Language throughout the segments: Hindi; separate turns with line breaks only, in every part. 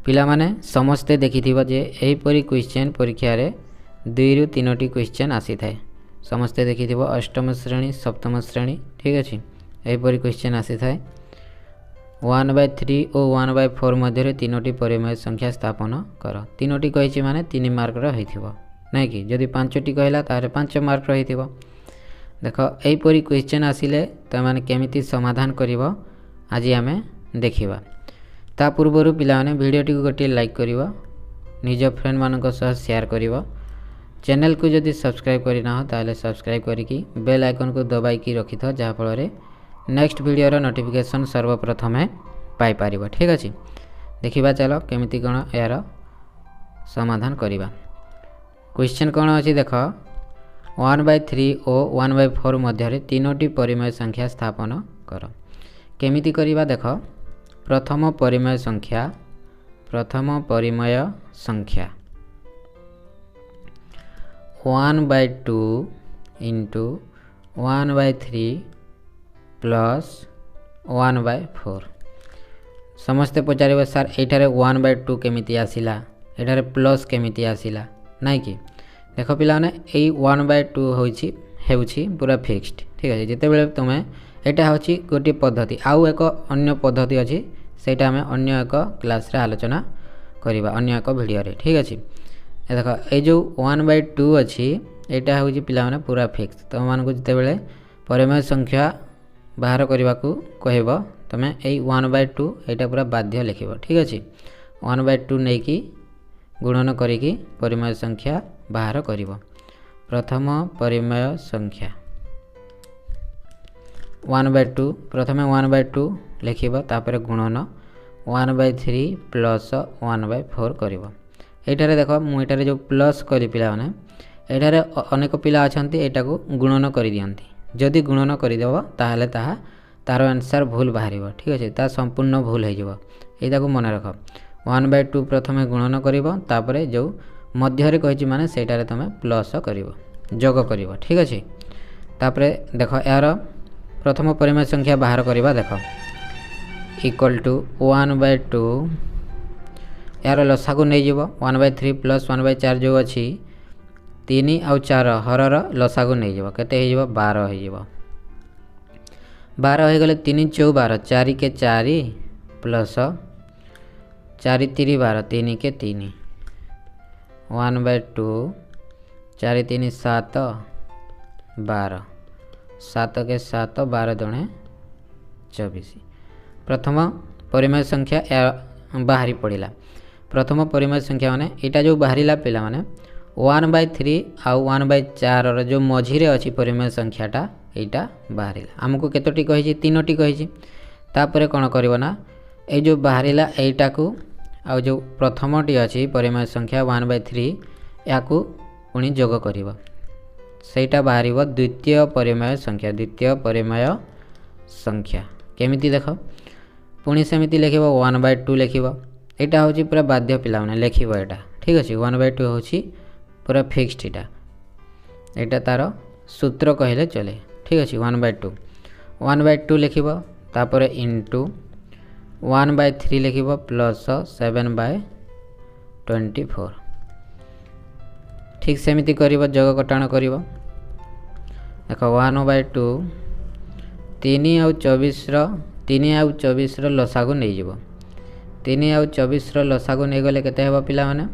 पिला माने समस्ते देखिथिबो जे एहीपरि क्वेश्चन परीक्षा रे 2 रु 3टी क्वेश्चन आसी थाए। समस्ते देखिथिबो अष्टम श्रेणी सप्तम श्रेणी ठीक अछि। एहीपरि क्वेश्चन आसी थाए 1/3 और 1/4 मध्य 3टी परिमेय संख्या स्थापन कर। 3टी कहिछि माने 3 मार्क रो हेथिबो नै कि जदि 5टी कहला तारे 5 मार्क रो हेथिबो। देखो एहीपरि क्वेश्चन आसिले त माने केमिति समाधान करिवो आज आमे देखिबा। ता पूर्वरु पिला माने वीडियोटी को गोटे लाइक करिवो, निज फ्रेंड मानक सह शेयर करिवो। चैनल को जदि सब्सक्राइब करि ना हो ताले सब्सक्राइब करिकि बेल आइकन को दबाई की रखिथ जहा फल रे नेक्स्ट वीडियो रो नोटिफिकेशन सर्वप्रथमे पाई पारिबो। ठीक अछि, देखिबा चलो केमिति कोन यार समाधान करिबा। क्वेश्चन कोन अछि देखो 1/3 और 1/4 मध्य 3टी परिमेय संख्या स्थापन कर। केमिति करिबा देखो प्रथम परिमेय संख्या 1/2 इंटू 1/3 प्लस 1/4। समस्ते पचारे सर एठारे 1/2 केमिति आसिला, एठारे प्लस केमिति आसिला नाइ कि देखो पिला ने एई 1/2 होउछि पूरा फिक्स्ड। ठीक है, जिते बेले तुमे एटा होछि गोटे पद्धति आउ एक अन्य पद्धति अछि सेटा हमें अन्य एक क्लास रे आलोचना करिबा अन्य एक वीडियो रे। ठीक अछि, ए देखो ए जो 1/2 अछि एटा होछि पिला माने पूरा फिक्स। तो मान को जिते बेले परिमेय संख्या बाहर करबा को कहबो तमे एई 1/2 एटा पूरा बाध्य लिखिबो। ठीक अछि, 1/2 नै कि गुणन करिकि परिमेय संख्या बाहर करिवो। प्रथम परिमेय संख्या 1/2 प्रथमे 1/2 लिखिबो तापर गुणन 1/3 प्लस 1/4 करिवो। एठारे देखो मु एठारे जो प्लस करी पिला माने एठारे अनेक पिला अछंती एटा को गुणन करि दियंती। जदि गुणन करि देबो ताहाले ताहा तार आंसर भूल बाहरिबो। ठीक अछि, ता संपूर्ण भूल हे जिवो। एटा को मन रखो 1/2 प्रथमे गुणन करिवो तापरे जो मध्य रे कहिछि माने सेटारे तमे प्लस करिवो जोग करिवो। ठीक अछि, तापरे देखो यार प्रथम परिमेय संख्या बाहर करिबा। देखो इक्वल टू 1/2 यार लसागु नै जिवो 1/3 प्लस 1/4 जो अछि 3 आउ 4 हरर लसागु नै जिवो केते हे जिवो 12 हे जिवो। 12 हे गले 3 4 12 4 के 4 प्लस 4 3 12 3 के 3 1/2 4 3 7 12 7 के 7 12 दुणे 24। प्रथम परिमेय संख्या बाहरी पड़िला। प्रथम परिमेय संख्या माने एटा जो बाहरीला पिला माने 1/3 आउ 1/4 रो जो मझिरे अछि परिमेय संख्याटा एटा बाहरीला। हमको केतोटी कहिछि 3टी कहिछि। तापरे कोन करबो ना ए जो बाहरीला एटा को आउ जो प्रथमटी अछि परिमेय संख्या 1/3 याकू पुनी जोग करिवो सेटा बाहरिवो द्वितीय परिमेय संख्या। द्वितीय परिमेय संख्या केमिति देखो पुनी सेमिति लिखिबो 1/2 लिखिबो। एटा होछि पूरा बाध्य पिला माने लिखिबो एटा। ठीक अछि, 1/2 होछि पूरा फिक्स्ड एटा। एटा तारो सूत्र कहिले चले। ठीक अछि, 1/2 लिखिबो तापरे इनटू 1/3 लिखिबो प्लस 7/24। ठीक सेमिति करिवो जोग कटाण करिवो। देखो 1/2 3 आउ 24 रो लसागु नै जिवो। 3 आउ 24 रो लसागु नै गले केते हेबो पिला माने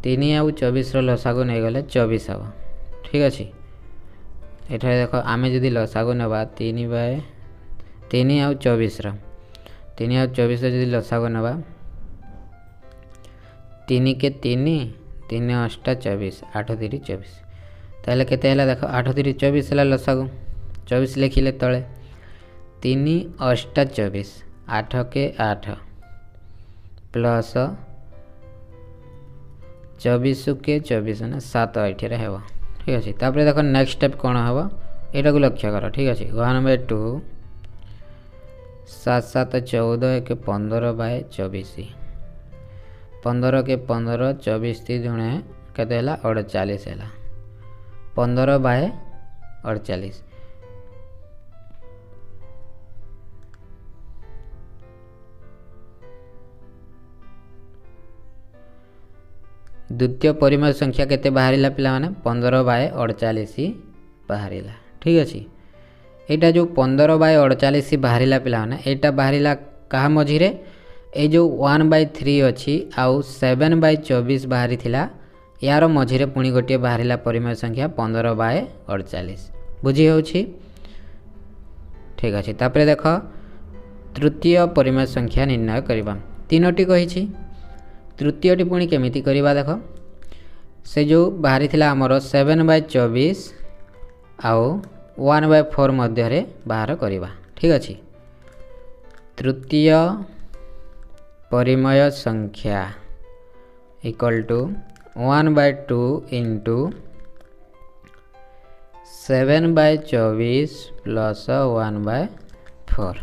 3 आउ 24 रो लसागु नै गले 24 हेबो। ठीक अछि, एठा देखो आमे जदि लसागु नबा 3 आउ 24 रो जदि लसागु नबा 3 के 3 3 8 24 8 3 24 ताले केते हला देखो 8 3 24 हला लसागु 24 लिखिले तळे 3 8 24 8 के 8 प्लस 24 के 24 ने 7 8 रे हेबो। ठीक अछि, तापरे देखो नेक्स्ट स्टेप कोन हेबो एटा को लक्ष्य करो। ठीक अछि, 1/2 7 7 14 1 15/24 15 के 15 24 3 दुणे केते हला 48 हला 15/48। द्वितीय परिमेय संख्या केते बाहरिला पिला माने 15/48 बाहरिला। ठीक अछि एटा जो 15/48 बाहरिला पिला माने एटा बाहरिला कहा मझिरे ए जो 1/3 अछि आउ 7/24 बाहरी थिला यार मझिरे पुणी गोटे बाहरिला परिमेय संख्या 15/48 बुझी होछि। ठीक अछि तापरे देख तृतीय परिमेय संख्या निर्णय करबा तीनोटी कहिछि तृतीयटी पुणी केमिति करबा देख से जो बाहरी थिला हमर 7/24 आउ 1/4 मध्य रे बाहर करबा। ठीक अछि तृतीय परिमेय संख्या इक्वल टू 1/2 इंटू 7/24 प्लस 1/4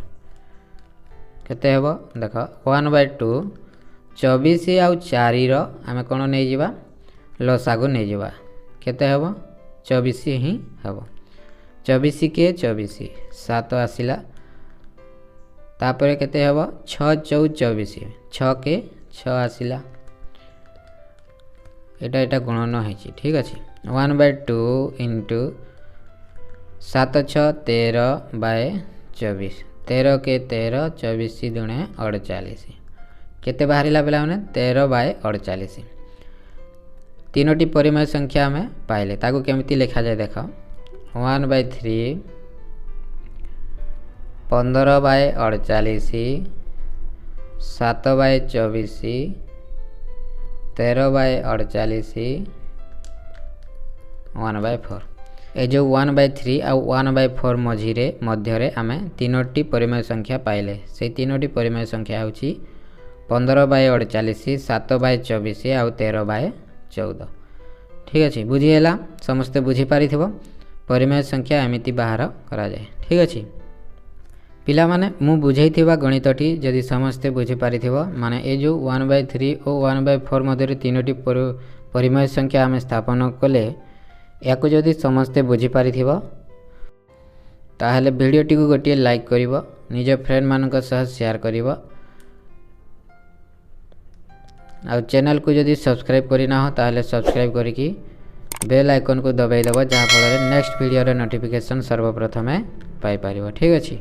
केते हेबो देख 1/2 24 आउ 4 रो आमे कोन नै जिबा लसागु नै जिबा केते हेबो 24 ही हेबो 24 के 24 7 आसिला तापरे केते हेबो 6 4 24 6 के 6 आसिला एटा गुणन होइछि। ठीक अछि 1/2 इंटू 7 6 13/24 13 के 13 24 दुणे 48 केते बाहरिला बेला माने 13/48 तीनोटी परिमेय संख्या में पाइले ताको केमिति लिखा जाय देख 1/3 15/48 7/24 13/48 1/4 ए जो 1/3 आ 1/4 मझिरे मध्यरे आमे तीनोटी परिमेय संख्या पाइले से तीनोटी परिमेय संख्या होछि 15/48 7/24 आउ 13/14। ठीक अछि बुझी हैला समस्त बुझी पारिथिबो परिमेय संख्या एमिति बाहर करा जाय। ठीक अछि पिला माने मु बुझैथिबा गणितटी जदि समस्त बुझी पारिथिबो माने ए जो 1/3 ओ 1/4 मध्यरे तीनोटी परिमेय संख्या आमे स्थापन कले याको जदि समस्त बुझी पारिथिबो ताहले वीडियोटी को गोटे लाइक करिवो निज फ्रेंड मानक सह शेयर करिवो आ चैनल को जदि सब्सक्राइब करिना हो ताहले सब्सक्राइब करिकी बेल आइकन को दबाई दबो जहा फल नेक्स्ट वीडियो रे नोटिफिकेशन सर्वप्रथमे पाई परिवो। ठीक अछि।